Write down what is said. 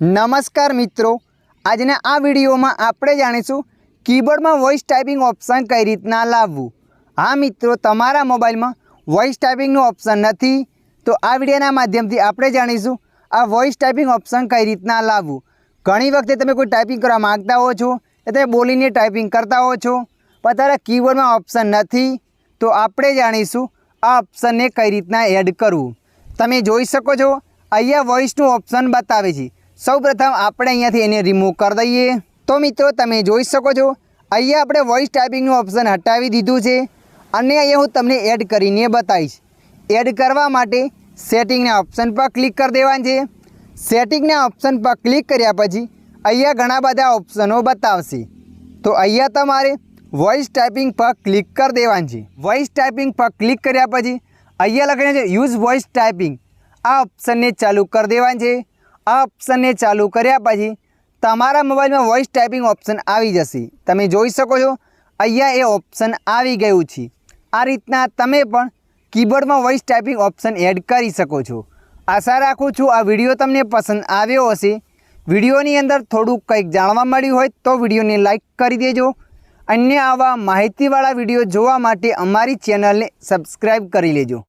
नमस्कार मित्रों, आजना आ विडियो में आपणे जाणीशुं कीबोर्ड में वॉइस टाइपिंग ऑप्शन कई रीतना लाववुं। हाँ मित्रों, तमारा मोबाइल में वॉइस टाइपिंग ऑप्शन नहीं तो आ विडियोना माध्यमथी आपणे जाणीशुं आ वॉइस टाइपिंग ऑप्शन कई रीतना लाववुं। घणी वखते तमे कोई टाइपिंग करवा मांगता हो छो, तमे बोलीने टाइपिंग करता हो छो, पण तारा कीबोर्ड में ऑप्शन नहीं तो आपणे जाणीशुं आ ऑप्शन ने कई रीतना एड करवुं। तमे जोई शको छो अहींया वॉइसनुं ऑप्शन बतावे छे। सौ प्रथम આપણે અહીંયાથી એને રિમૂવ કરી દઈએ। તો મિત્રો તમે જોઈ શકો છો અહીંયા આપણે વોઇસ ટાઈપિંગનું ઓપ્શન હટાવી દીધું છે અને અહીંયા હું તમને એડ કરીને બતાવીશ। એડ કરવા માટે સેટિંગના ઓપ્શન પર ક્લિક કરી દેવાનું છે। સેટિંગના ઓપ્શન પર ક્લિક કર્યા પછી અહીંયા ઘણા બધા ઓપ્શનો બતાવશે, તો અહીંયા તમારે વોઇસ ટાઈપિંગ પર ક્લિક કરી દેવાનું છે। વોઇસ ટાઈપિંગ પર ક્લિક કર્યા પછી અહીંયા લખેલું છે યુઝ વોઇસ ટાઈપિંગ, આ ઓપ્શનને ચાલુ કરી દેવાનું છે। आ ऑप्शन ने चालू कर्या पछी तमारा मोबाइल में वॉइस टाइपिंग ऑप्शन आवी जशे। तमे जोई शको छो अहींया ए ऑप्शन आवी गयुं छे। आ रीतना तमे पण कीबोर्ड में वॉइस टाइपिंग ऑप्शन एड करी शको छो। आशा राखुं छुं आ विडियो तमने पसंद आव्यो हशे। विडियोनी अंदर थोड़ुं कंईक जाणवा मळ्युं होय तो विडियोने लाइक करी देजो। अन्य आवा माहितीवाळा विडियो जोवा माटे अमारी चेनलने सब्सक्राइब करी लेजो।